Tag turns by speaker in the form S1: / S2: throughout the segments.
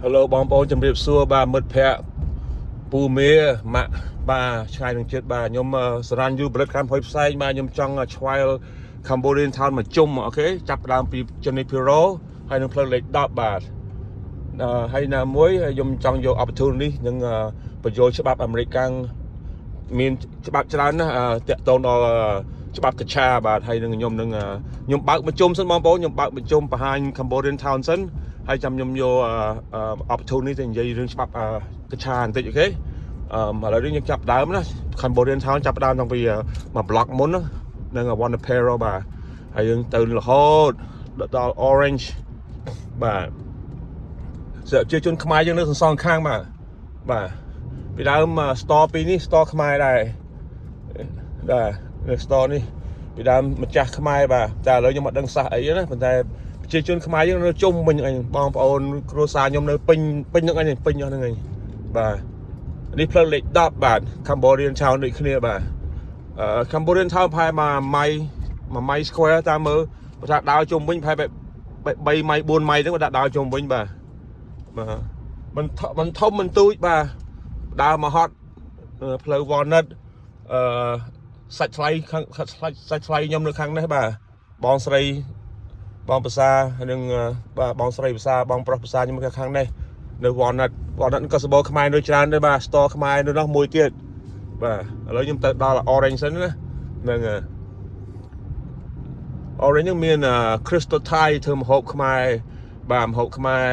S1: Hello បងប្អូនជំរាបសួរបាទមិត្តភ័ក្តិពូមេម៉ាក់បាទឆ្ងាយនឹងចិត្តបាទខ្ញុំសរ៉ាន់យូប្រិតខាងហុយផ្សែងបាទខ្ញុំចង់ឆ្វែល Cambodian Town មកជុំអូខេចាប់ផ្ដើមពី Junipero ហើយនឹងផ្លូវលេខ10បាទហើយណាមួយខ្ញុំចង់យក opportunity នឹងបញ្យល់ច្បាប់អាមេរិកកាំងមានច្បាប់ច្រើនណាស់តាក់ទងដល់ច្បាប់កច្ឆាបាទហើយនឹងខ្ញុំបើកបញ្ជុំសិនបងប្អូនខ្ញុំបើកបញ្ជុំបង្ហាញ Cambodian Town សិនហើយចាំខ្ញុំយក opportunity ទៅនិយាយរឿងច្បាប់កច្ឆាបន្តិចអូខេឥឡូវនេះខ្ញុំចាប់ដើមណា Cambodian Town ចាប់ដើមតាំងពីមួយ block មុននឹង Wanapero បាទហើយយើងទៅរហូតដល់ Orange បាទជាជនខ្មែរយើងនៅសងខាងបាទពីដើម store ពីរនេះ store ខ្មែរដែរនៅ store នេះពីដើមម្ចាស់ខ្មែរបាទតែឥឡូវខ្ញុំអត់ដឹងសោះអីណាប៉ុន្តែប្រជាជនខ្មែរយើងនៅជុំវិញអីបងប្អូនគ្រួសារខ្ញុំនៅពេញហ្នឹងអីពេញអស់ហ្នឹងអីបាទនេះផ្លូវលេខ10បាទ Cambodian Town ដូចគ្នាបាទ Cambodian Town ផែមួយម៉ៃ square តាមមើលបើថាដើរជុំវិញផែ3ម៉ៃ4ម៉ៃហ្នឹងបើថាដើរជុំវិញបាទมันធំมันទូចបាទដើរមកហត់ផ្លូវ Walnut សាច់ថ្លៃខ្ញុំនៅខាងនេះបាទបងស្រីបងប្រសានឹងបាទបងស្រីប្រសាបងប្រុសប្រសាខ្ញុំខាងនេះនៅ Walnut ក៏សបោខ្មែរនៅច្រើនដែរបាទ store ខ្មែរនៅនោះមួយទៀតបាទឥឡូវខ្ញុំទៅដល់ Orange សិនណានឹង Orange នឹងមាន Crystal Thai ធ្វើម្ហូបខ្មែរបាទម្ហូបខ្មែរ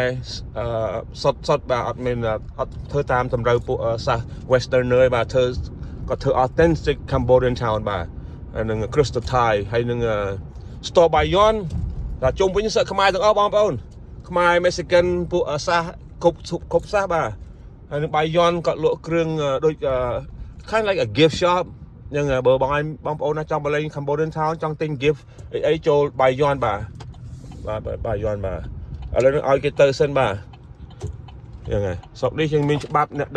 S1: សុទ្ធបាទអត់មានអត់ធ្វើតាមតម្រូវពួកសាស Westerner បាទធ្វើ authentic Cambodian Town បាទហើយនឹង Crystal Thai ហើយនឹង store Bayon តែជុំវិញសិស្សខ្មែរទាំងអស់បងប្អូនខ្មែរ Mexican ពួកសាសគ្រប់សាសបាទហើយនឹង Bayon ក៏លក់គ្រឿងដូច kind like a gift shop ហ្នឹងបើបងប្អូនណាចង់មកលេង Cambodian Town ចង់ទិញ gift អីចូល Bayon បាទ Bayon បាទឥឡូវនឹងឲ្យគេទៅសិនបាទយ៉ាងហ្នឹងស្រុកនេះយើងមានច្បាប់អ្នក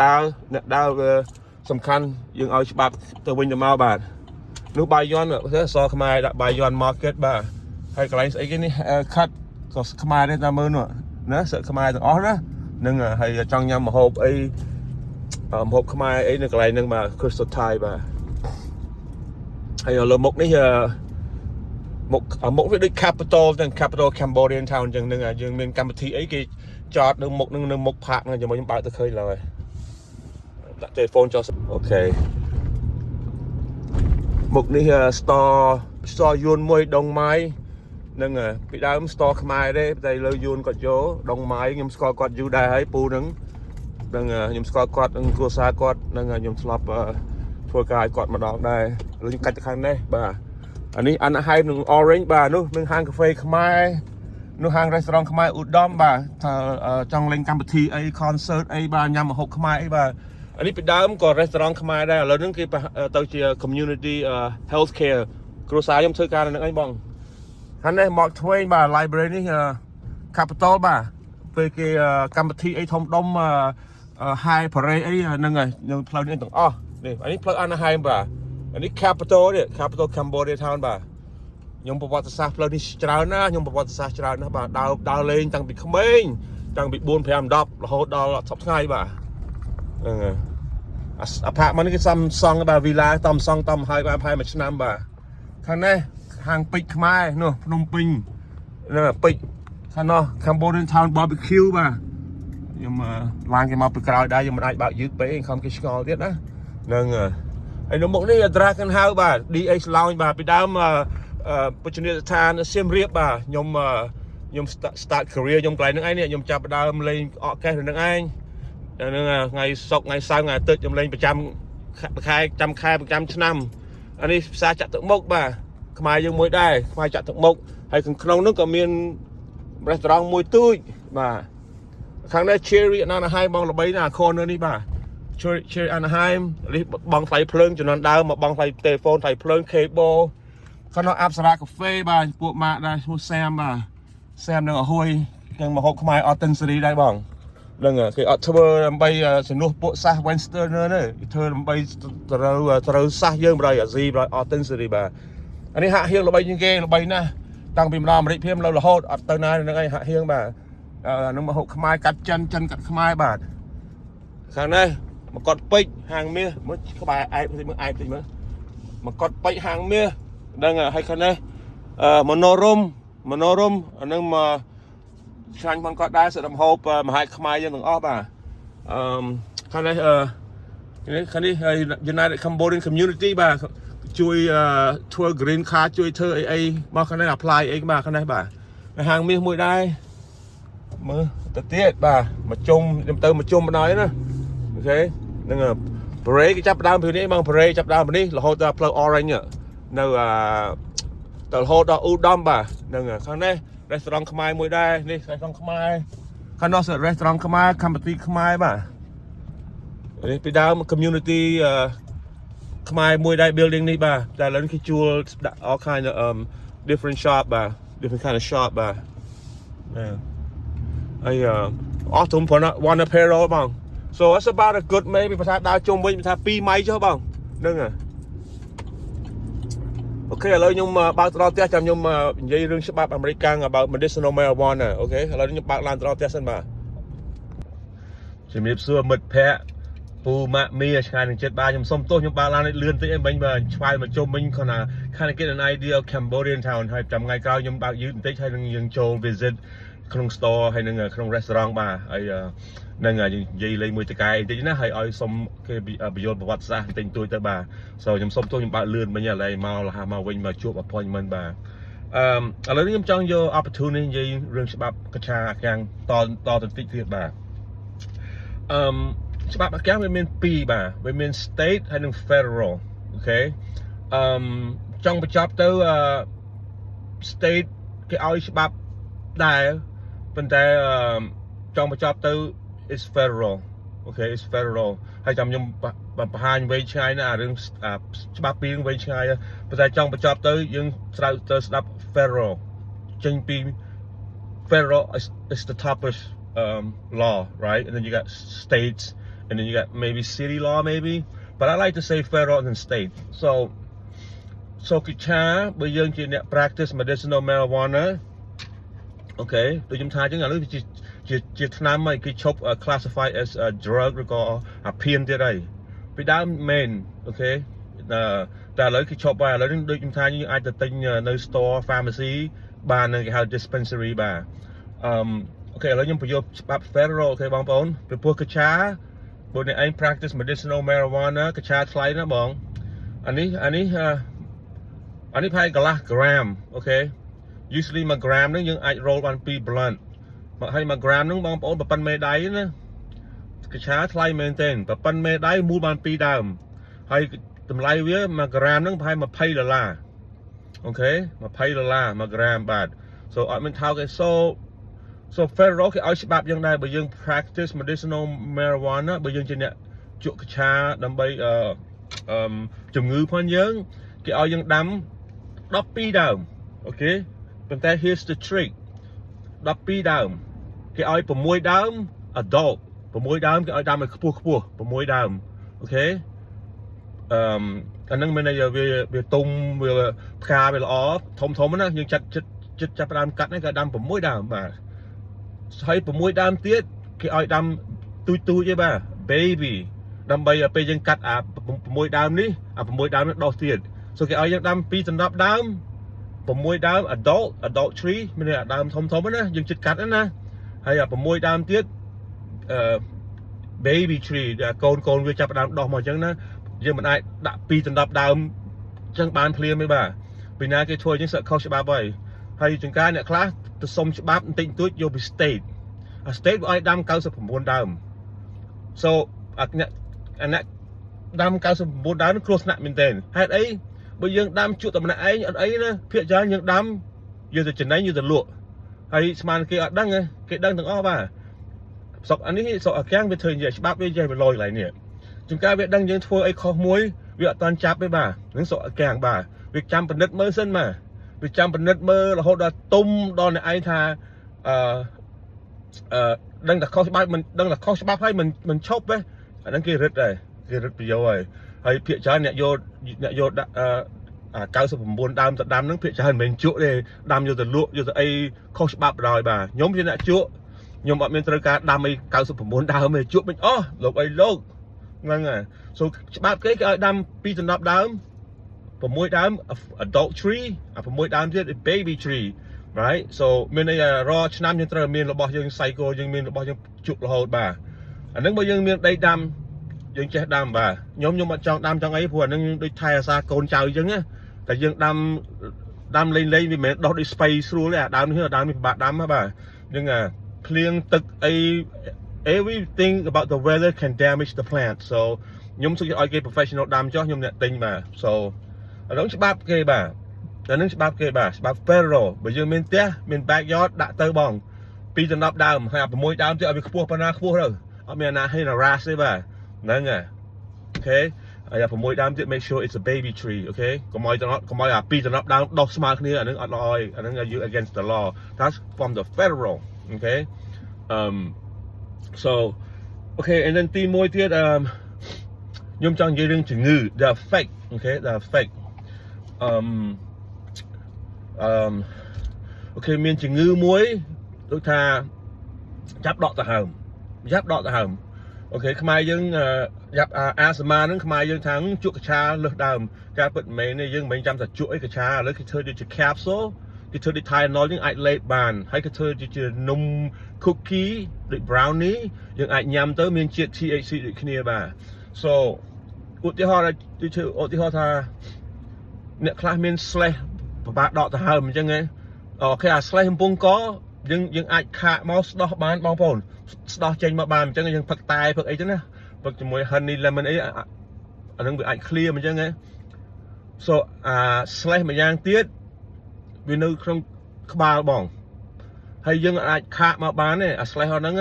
S1: ដើរសំខាន់យើងឲ្យច្បាប់ទៅវិញទៅមកបាទនោះ Bayon សខ្មែរដាក់ Bayon Market បាទហើយកន្លែងស្អីគេនេះ cut ក៏ខ្មែរដែរតាមមើលនោះណាសិស្សខ្មែរទាំងអស់ណានឹងហើយចង់ញ៉ាំម្ហូបអីម្ហូបខ្មែរអីនៅកន្លែងហ្នឹងបាទ Crystal Thai បាទហើយលើមុខនេះមុខវាដូច capital ទាំង capital Cambodian Town អញ្ចឹងហ្នឹងយើងមានកម្មវិធីអីគេចតនៅមុខហ្នឹងនៅមុខផាកហ្នឹងជាមួយខ្ញុំបើកទៅឃើញឡើយដាក់ telephone ចុះអូខេមុខនេះ store យួនមួយដងម៉ាយនឹងពីដើម store ខ្មែរទេតែលើយួនគាត់យកដងម៉ាយខ្ញុំស្គាល់គាត់យូរដែរហើយពូហ្នឹងខ្ញុំស្គាល់គាត់នឹងគ្រួសារគាត់នឹងខ្ញុំធ្លាប់ធ្វើការឲ្យគាត់ម្ដងដែរឥឡូវខ្ញុំកាច់ទៅខាងនេះបាទអានេះអានហៃនឹង Orange បាទនោះមានហាងកាហ្វេខ្មែរនោះហាង restaurant ខ្មែរឧត្តមបាទថាចង់លេងកម្មវិធីអី concert អីបាទញ៉ាំម្ហូបខ្មែរអីបាទអានេះពីដើមក៏ restaurant ខ្មែរដែរឥឡូវហ្នឹងគេទៅជា community health care គ្រួសារខ្ញុំធ្វើការនៅនឹងអីបងខាងនេះ Mark Twain បាទ library នេះ capital បាទពេលគេកម្មវិធីអីធំដុំhigh parade អីហ្នឹងហើយនៅផ្លូវនេះទាំងអស់នេះអានេះផ្លូវអាណាហៃមបាទអានេះ capital នេះ capital Cambodia Town បាទខ្ញុំប្រវត្តិសាស្ត្រផ្លូវនេះច្រើនណាស់ខ្ញុំប្រវត្តិសាស្ត្រច្រើនណាស់បាទដើរលេងតាំងពីក្មេងតាំងពី4 5 10រហូតដល់សប្តាហ៍ថ្ងៃបាទហ្នឹងហើយអាផាកមកនេះគេសង់បាទ villa តំសង់តំហើយបាទផែមួយឆ្នាំបាទខាងនេះហាងពេជ្រខ្មែរនោះភ្នំពេញហ្នឹងពេជ្រខាងនោះ Cambodian Town barbecue បាទខ្ញុំឡើងគេមកពីក្រោយដែរខ្ញុំមិនអាចបើកយឺតពេកខំគេឆ្ងល់ទៀតណាហ្នឹងហើយនៅមុខនេះ Dragon House បាទ DH Lounge បាទពីដើមពុជនីយដ្ឋានសៀមរាបបាទខ្ញុំ start career ខ្ញុំកន្លែងហ្នឹងឯងនេះខ្ញុំចាប់ដើមលេងអកកេសនៅហ្នឹងឯងថ្ងៃសុក្រថ្ងៃសៅរ៍ថ្ងៃអាទិត្យខ្ញុំលេងប្រចាំខែប្រចាំឆ្នាំអានេះផ្សារចាក់ទឹកមុខបាទខ្មែរយើងមួយដែរខ្មែរចាក់ទឹកមុខហើយក្នុងនោះក៏មាន restaurant មួយទូចបាទខាងនេះ Cherry Anaheim បងល្បីណាស់ corner នេះបាទ Cherry Anaheim នេះបងថ្លៃភ្លើងជំនាន់ដើមមកបងថ្លៃ telephone ថ្លៃភ្លើង cable ខាងនោះ Apsara Cafe បាទពួកម៉ាក់ដែរឈ្មោះ Sam បាទ Sam នឹងអហួយទាំងម្ហូបខ្មែរ authentic ដែរបងហ្នឹងគេអត់ធ្វើដើម្បីជំនួសពួកសាស Westerner ទេគេធ្វើដើម្បីត្រូវសាសយើងបរិយអាស៊ីបរិយ authentic បាទអានេះហាក់ហៀងល្បីជាងគេល្បីណាស់តាំងពីម្ដងអាមេរិកភៀមរហូតអត់ទៅណានឹងឯងហាក់ហៀងបាទ នឹងមកហូបខ្មែរកាត់ចិនកាត់ខ្មែរបាទខាងនេះមកកត់ពេជ្រហាងមាសមើលក្បែរឯកមើលឯកតិចមើលមកកត់ពេជ្រហាងមាសដឹងហើយខាងនេះមនោរមអានឹងមកឆ្លាញ់ផងគាត់ដែរសិទ្ធិហូបមហាខ្មែរយើងទាំងអស់បាទខាងនេះUnited Cambodian Community បាទជួយធ្វើ green card ជួយធ្វើអីមកខាងនេះ apply អីបាទខាងនេះបាទហាងមាសមួយដែរមើលទៅទៀតបាទមកជុំខ្ញុំទៅមកជុំបណ្ដោយណាអូខេហ្នឹងparade គេចាប់ដើមពីនេះបងparadeចាប់ដើមពីនេះរហូតដល់ផ្លូវ Orange នៅទៅរហូតដល់ឧត្តមបាទហ្នឹងខាងនេះ restaurant ខ្មែរមួយដែរនេះ restaurant ខ្មែរខាងនោះ restaurant ខ្មែរកម្មវិធីខ្មែរបាទនេះពីដើម community ខ្មែរមួយដែរ building នេះបាទតែឥឡូវនេះគេជួល all kind of different shop បាទ different kind of shop បាទហើយអស់ទុំប៉ុណ្ណា one apparel បង so it's about a good maybe បើថាដើរជុំវិញថា2ម៉ៃចុះបងហ្នឹងអូខេឥឡូវខ្ញុំបើកត្រផ្ទះចាំខ្ញុំនិយាយរឿងច្បាប់អាមេរិក about medicinal marijuana អូខេឥឡូវខ្ញុំបើកឡានត្រផ្ទះសិនបាទជំរាបសួរមិត្តភ័ក្តិពូម៉ាក់មីឆ្ងាយនឹងចិត្តបាទខ្ញុំសុំទោសខ្ញុំបើកឡាននេះលឿនតិចឯងមិញបាទឆ្វែលមកជុំវិញគាត់ណា kind of get an idea of Cambodian town ហើយចាំថ្ងៃក្រោយខ្ញុំបើកយឺតបន្តិចហើយនឹងយើងចូល visit ក្នុង store ហើយនឹងក្នុង restaurant បាទហើយនឹងនិយាយលេងមួយតកែបន្តិចណាហើយឲ្យសុំគេបញ្យល់ប្រវត្តិសាស្ត្របន្តិចតួចទៅបាទ so ខ្ញុំសុំទោសខ្ញុំបើកលឿនមិញឥឡូវមកលះមកវិញមកជួប appointment បាទឥឡូវនេះខ្ញុំចង់យក opportunity និយាយរឿងច្បាប់កឆាខាងតទៅតិចទៀតបាទច្បាប់អាកាំវាមាន2បាទវាមាន state ហើយនិង federal អូខេចង់បញ្ចប់ទៅstate គេឲ្យច្បាប់ដែរប៉ុន្តែចង់បញ្ចប់ទៅ is federal អូខេ is federal ហើយចាំខ្ញុំបង្ហាញវែងឆ្ងាយណាអារឿងច្បាប់ពីរវែងឆ្ងាយប៉ុន្តែចង់បញ្ចប់ទៅយើងត្រូវទៅស្ដាប់ federal ចេញពី federal is the toughest law right and then you got states and then you got maybe city law maybe but I like to say federal and state so កិច្ឆាបើយើងជាអ្នក practice medicinal marijuana អូខេដូចខ្ញុំថាអញ្ចឹងឥឡូវជាថ្នាំហើយគេឈប់ classify as a drug ឬក៏អាភៀនទៀតហើយពីដើមមែនអូខេតែឥឡូវគេឈប់ហើយឥឡូវនេះដូចខ្ញុំថាយើងអាចទៅទិញនៅ store pharmacy បានគេហៅ dispensary បាទអូខេឥឡូវខ្ញុំបញ្យល់ច្បាប់ federal អូខេបងប្អូនពីព្រោះកិច្ឆាបើអ្នកឯង practice medicinal marijuana កិច្ឆាថ្លៃណាបងអានេះប្រហែលកន្លះ gram អូខេ usually 1 gram ហ្នឹងយើងអាច roll បាន2 blunt ហើយ1 gram ហ្នឹងបងប្អូនប្រប៉ិនមេដៃណាកិច្ឆាថ្លៃមែនទេប្រប៉ិនមេដៃមូលបាន2ដើមហើយតម្លៃវា1 gram ហ្នឹងប្រហែល$20អូខេ$20 1 gram បាទ so អត់មានថោកទេ so federal គេឲ្យច្បាប់យ៉ាងដែរបើយើង practice medicinal marijuana បើយើងជាអ្នកជក់កិច្ឆាដើម្បីជំងឺផងយើងគេឲ្យយើងដាំ12ដើមអូខេប៉ុន្តែ here's the trick 12ដើមគេឲ្យ6ដើម adult 6ដើមគេឲ្យដាំឲ្យខ្ពស់6ដើមអូខេអាហ្នឹងមានន័យវាទុំវាផ្កាវាល្អធំណាយើងចាប់ដើមកាត់ហ្នឹងគេដាំ6ដើមបាទហើយ6ដើមទៀតគេឲ្យដាំទូចទេបាទ baby ដើម្បីពេលយើងកាត់អា6ដើមនេះអា6ដើមនេះដុះទៀត so គេឲ្យយើងដាំ2ដល់10ដើម6ដើម adult tree មានអាដើមធំណាយើងចិត្តកាត់ណាហើយអា6ដើមទៀតbaby tree កូនវាចាប់ដើមដោះមកអញ្ចឹងណាយើងមិនអាចដាក់2ដល់10ដើមអញ្ចឹងបានភ្លាមទេបាទពីណាគេធ្វើអញ្ចឹងសឹកខុសច្បាប់ហើយចង្ការអ្នកខ្លះទៅសុំច្បាប់បន្តិចបន្តួចយកពី state អា state វាឲ្យដាំ99ដើម so អ្នកដាំ99ដើមគ្រោះថ្នាក់មែនទែនហេតុអីបើយើងដាំជក់តែម្នាក់ឯងអត់អីណាភាគច្រើនយើងដាំយកទៅចំណេញយកទៅលក់ហើយស្មានគេអត់ដឹងគេដឹងទាំងអស់បាទស្រុកអានេះស្រុកអាកាំងវាធ្វើនិយាយច្បាប់វាចេះវាលយកន្លែងនេះជួនកាលវាដឹងយើងធ្វើអីខុសមួយវាអត់តាន់ចាប់ទេបាទនឹងស្រុកអាកាំងបាទវាចាំពិនិត្យមើលសិនបាទវាចាំពិនិត្យមើលរហូតដល់ទុំដល់អ្នកឯងថាដឹងតែខុសច្បាប់មិនដឹងតែខុសច្បាប់ហើយមិនឈប់ទេអាហ្នឹងគេរឹតដែរគេរឹតប្រយោជន៍ហើយភាគច្រើនអ្នកយកដាក់99ដើមទៅដាំហ្នឹងភាគច្រើនមិនមែនជក់ទេដាំយកទៅលក់យកទៅអីខុសច្បាប់បណ្ដោយបាទខ្ញុំជាអ្នកជក់ ខ្ញុំអត់មានត្រូវការដាំអី99ដើមទេជួបមិនអស់លោកអីលោកហ្នឹងហើយ so ច្បាប់គេគេឲ្យដាំ2ដល់10ដើម6ដើម adult tree 6ដើមទៀត baby tree right so មានន័យថារាល់ឆ្នាំយើងត្រូវមានរបស់យើង cycle យើងមានរបស់យើងជក់រហូតបាទអាហ្នឹងបើយើងមានដីដាំយើងចេះដាំបាទខ្ញុំអត់ចង់ដាំចង់អីព្រោះអាហ្នឹងដូចថែអាសាកូនចៅអញ្ចឹងណាតែយើងដាំលេងវាមិនមែនដោះដូចស្ពៃស្រួលទេអាដើមនេះដើមនេះពិបាកដាំបាទយើងភ្លៀងទឹកអី everything about the weather can damage the plant so ខ្ញុំសុខចិត្តឲ្យគេ professional ដាំចុះខ្ញុំអ្នកទិញបាទ so អានោះច្បាប់គេបាទអានឹងច្បាប់គេបាទច្បាប់ federal បើយើងមានផ្ទះមាន backyard ដាក់ទៅបង2ដល់10ដើមហើយ6ដើមទៀតឲ្យវាខ្ពស់ប៉ុណ្ណាខ្ពស់ទៅអត់មានអាណា harass ទេបាទហ្នឹងហើយអូខេហើយ6ដើមទៀត make sure it's a baby tree អូខេកុំឲ្យអា2ដល់10ដើមដុះស្មើគ្នាអានឹងអត់ល្អទេអានឹង you against the law that's from the federal okay so okay and then ទី1ទៀតខ្ញុំចង់និយាយរឿងជំងឺ the effect okay the effectអូខេមានជំងឺមួយដូចថាចាប់ដកដង្ហើមអូខេខ្មែរយើងចាប់អាស្មាហ្នឹងខ្មែរយើងថាជក់កឆាលើសដើមការពិតមែនទេយើងមិនចាំតែជក់អីកឆាឥឡូវគេធ្វើដូចជា capsule គេធ្វើដូច Tylenol យើងអាចលេបបានហើយគេធ្វើជានំ cookie ដូច brownie យើងអាចញ៉ាំទៅមានជាតិ THC ដូចគ្នាបាទ so ឧទាហរណ៍ថាអ្នកខ្លះមាន slash ពិបាកដកដង្ហើមអញ្ចឹងហ៎អូខេអា slash កំពុងកយើងអាចខាកមកស្ដោះបានបងប្អូនស្ដោះចេញមកបានអញ្ចឹងយើងផឹកតែផឹកអីចឹងណាផឹកជាមួយ honey lemon អីអានឹងវាអាច clear អញ្ចឹងហ៎ so អា slash មួយយ៉ាងទៀតវានៅក្នុងក្បាលបងហើយយើងអាចខាកមកបានទេអា slash ហ្នឹង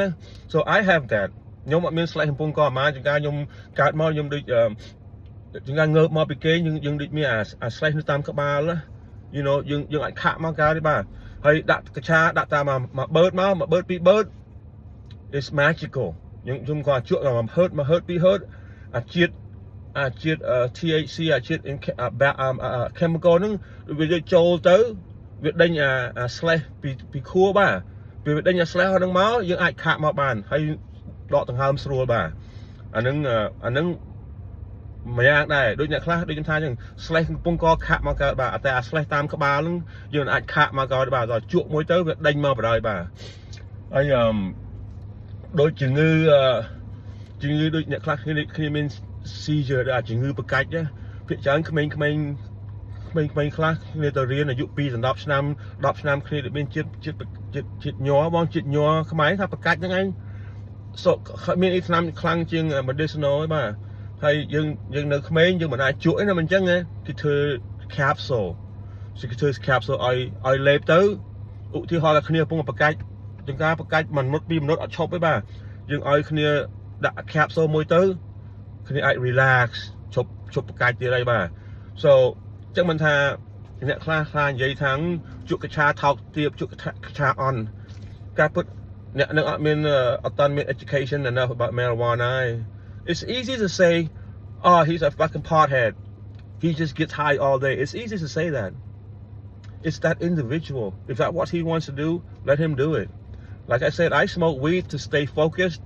S1: so I have that ខ្ញុំអត់មាន slash កំពុងកអាម៉ាចង្ការខ្ញុំកើតមកខ្ញុំដូចចង្ការងើបមកពីគេយើងដូចមានអា slash នៅតាមក្បាលណា you know យើងអាចខាកមកកើតទេបាទហើយដាក់កឆាដាក់តាមមកបឺតពីបឺត it's magical ខ្ញុំក៏ជក់មកហឺតពីហឺតអាជាតិ THC អាជាតិ chemical ហ្នឹងវាចូលទៅវាដេញអា slash ពីខួរបាទពេលវាដេញអា slash ហ្នឹងមកយើងអាចខាកមកបានហើយដកដង្ហើមស្រួលបាទអាហ្នឹងម្យ៉ាងដែរដូចអ្នកខ្លះដូចខ្ញុំថាអញ្ចឹង slash កំពុងកខាក់មកកើតបាទតែអា slash តាមក្បាលហ្នឹងយើងអាចខាក់មកកើតបាទដល់ជក់មួយទៅវាដេញមកបណ្ដោយបាទហើយដូចជំងឺដូចអ្នកខ្លះគ្នាមាន seizure ដូចជំងឺប្រកាច់ភាគច្រើនក្មេងៗខ្លះគ្នាទៅរៀនអាយុ2ដល់10ឆ្នាំគ្នាដែលមានជាតិញ័របងជាតិញ័រខ្មែរថាប្រកាច់ហ្នឹងឯងមានអីថ្នាំខ្លាំងជាង medicinal ឯបាទហើយយើងនៅក្មេងយើងមិនអាចជក់ឯណាមិនអញ្ចឹងគេធ្វើ capsule គេធ្វើ capsule ឲ្យលេបទៅឧទាហរណ៍ថាគ្នាកំពុងប្រកាច់ចង្ការប្រកាច់1មិនិត2មិនិតអត់ឈប់ទេបាទយើងឲ្យគ្នាដាក់ capsule មួយទៅគ្នាអាច relax ឈប់ប្រកាច់ទៀតហើយបាទ so ចឹងមិនថាអ្នកខ្លះនិយាយថាជក់កឆាថោកទាបជក់កឆាអន់ការពិតអ្នកនឹងអត់មាន education enough about marijuana it's easy to say oh he's a fucking pothead he just gets high all day it's easy to say that it's that individual if that's what he wants to do let him do it like I said I smoke weed to stay focused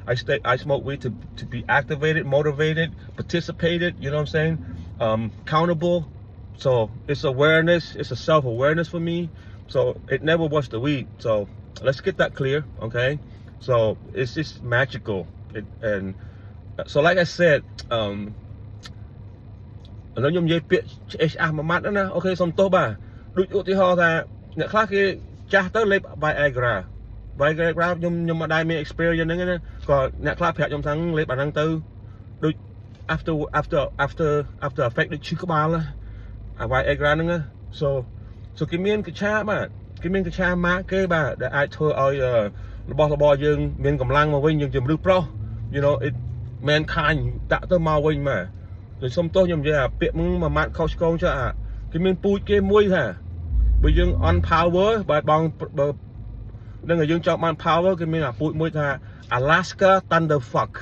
S1: I smoke weed to be activated motivated participated you know what I'm saying accountable so it's awareness it's a self-awareness for me so it never was the weed so let's get that clear okay so it's just magical and so like I said ឥឡូវខ្ញុំនិយាយពាក្យឆ្អះមួយម៉ាត់ណាអូខេសុំទោសបាទដូចឧទាហរណ៍ថាអ្នកខ្លះគេចាស់ទៅលេប Viagra ខ្ញុំមិនដែលមាន experience ហ្នឹងណាក៏អ្នកខ្លះប្រាប់ខ្ញុំថាលេបអាហ្នឹងទៅដូច after effect ដូចឈឺក្បាលអា Viagra ហ្នឹង so គេមានកឆាបាទគេមានកឆាម៉ាកគេបាទដែលអាចធ្វើឲ្យរបស់របរយើងមានកម្លាំងមកវិញយើងជាមនុស្សប្រុស you know it mankind ដាក់ទៅមកវិញបាទដូចសុំទោសខ្ញុំនិយាយអាពាក្យមួយម៉ាត់ខុសឆ្គងចុះគេមានពូជគេមួយថាបើយើង on power បើបងនឹងយើងចង់បាន power គេមានអាពូជមួយថា Alaska Thunderfuck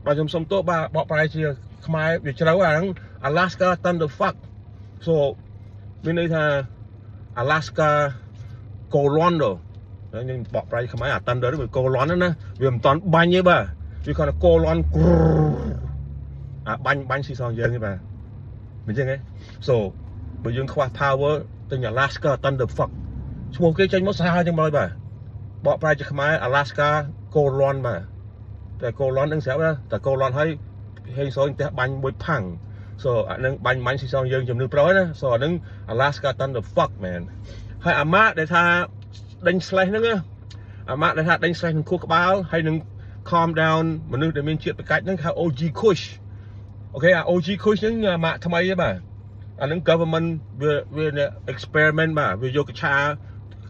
S1: បាទខ្ញុំសុំទោសបាទបកប្រែជាខ្មែរវាជ្រៅអាហ្នឹង Alaska Thunderfuck so មានន័យថា Alaska Corondo nhưng bọ prai không ai à tan đó với cô lón đó nè vì mình toàn banh như bà vì còn là cô lón banh xì son dương như bà mình chưa nghe so bởi dương khoa power từ nhà Alaska Thunder Fuck một cái tranh mất xa nhưng mà bà bọ prai cho không ai Alaska cô lón màแต่cô lón đang xéo đóแต่cô lón hay hay số anh ta banh bôi phẳng so anh banh xì son dương chùm nước prói đó so anh Alaska Thunder Fuck man hay à má để tha đánh slash nữa à má để tha đánh slash mình khúc báo hay đừng calm down mà nước để mình chuyện về cách nó là OG Kush ok OG Kush những mà tham ai bà anh những government về experiment bà về vô cái cha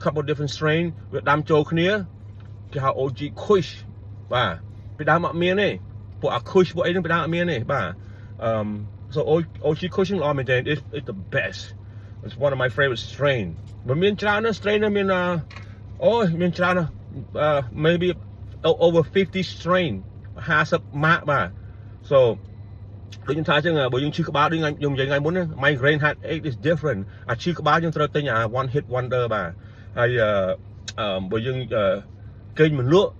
S1: couple different strain về đam châu kia cái OG Kush bà bị đam mặn miên này bộ Kush bộ ấy nó bị đam mặn miên này bà so OG Kush là mình thấy it's the best it's one of my favorite strain but miên trao nó strain nó miên miên trao nó maybe over 50 strain 50 mã bà so đối với thái chứ bởi những chưa có báo đi ngay dùng vậy ngay muốn migraine headache is different chưa có báo nhưng tôi tên nhà one hit wonder bà hay bởi những cây mình lúa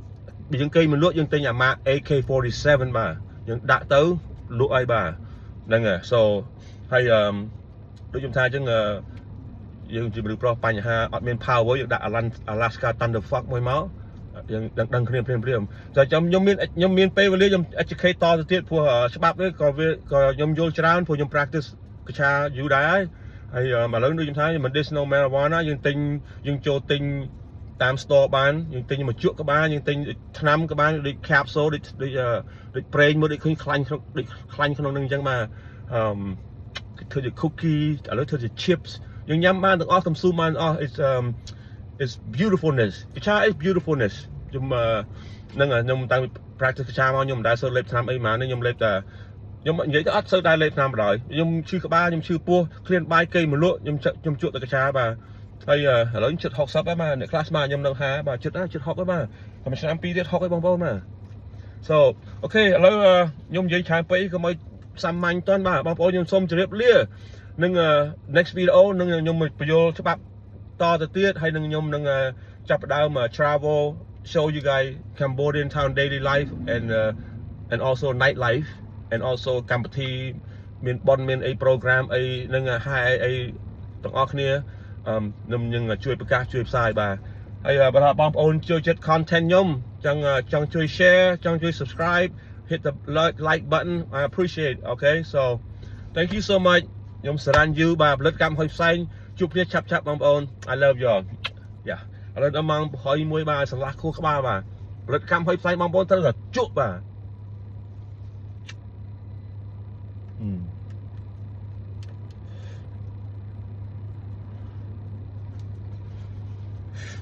S1: bởi những cây mình lúa nhưng tên nhà ma AK-47 bà những đã tới lúa ai bà đang so hay đối với thái chứ dương chỉ được pro bánh ha admin power dương đã Alaska Thunder Fuck môi máu dương đăng khuyên rồi trong nhóm miền Tây và liên nhóm educate to tiết của sắp đấy còn nhóm vô tràn của nhóm practice cái cha dù đá hay mà lớn đôi chúng ta medicinal marijuana dương tinh dương cho tinh tam store bán dương tinh mà chuột các bạn dương tinh năm các bạn đi capsule đi brain mới đi khanh không nâng chẳng mà thời cookie ở lúc thời chips nhưng nhắm man được awesome su man it's beautifulness cái cha is beautifulness nhưng mà nâng nhung tăng practice cái cha mà nhung đã sơ lệp năm ấy mà nên nhung lệp là nhung vậy thì sơ đai lệp năm rồi nhung chưa có ba nhung chưa pua clean bay cây một lụa nhung chuột được cái cha bà hay lớn chụt học sắp ấy màใน class มา nhung đang há bà chụt học ấy mà mà sáng pi tiết học ấy bông mà so ok ឥឡូវខ្ញុំនិយាយច្រើនពេកក៏មកសាមញ្ញតន់បាទបងប្អូនខ្ញុំសូមជម្រាបលានឹង next video នឹងខ្ញុំបញ្យល់ច្បាប់តទៅទៀតហើយនឹងខ្ញុំនឹងចាប់ផ្ដើម travel show you guys Cambodian town daily life and also night life and also កម្មវិធីមានបនមានអី program អីនឹងហើយអីទាំងអស់គ្នាខ្ញុំជួយប្រកាសជួយផ្សាយបាទហើយបើបងប្អូនចូលចិត្ត content ខ្ញុំចង់ជួយ share ចង់ជួយ subscribe hit the like button I appreciate okay so thank you so much ខ្ញុំសារ៉ាន់យូបាទផលិតកម្មហើយផ្សេងជួបគ្នាឆាប់បងប្អូន I love you all យ៉ាឥឡូវដល់ម៉ោង21បាទស្រឡះខួរក្បាលបាទផលិតកម្មហើយផ្សេងបងប្អូនត្រូវតែជក់បាទ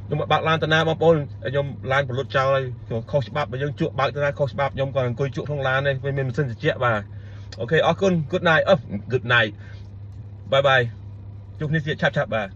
S1: ខ្ញុំបើកឡានតាណាបងប្អូនខ្ញុំឡានផលិតចោលហើយខុសច្បាប់បើយើងជក់បើកតាណាខុសច្បាប់ខ្ញុំក៏អង្គុយជក់ក្នុងឡាននេះវាមានម៉ាស៊ីនត្រជាក់បាទអូខេអរគុណ good night good night bye bye ជួបគ្នាទៀតឆាប់បាទ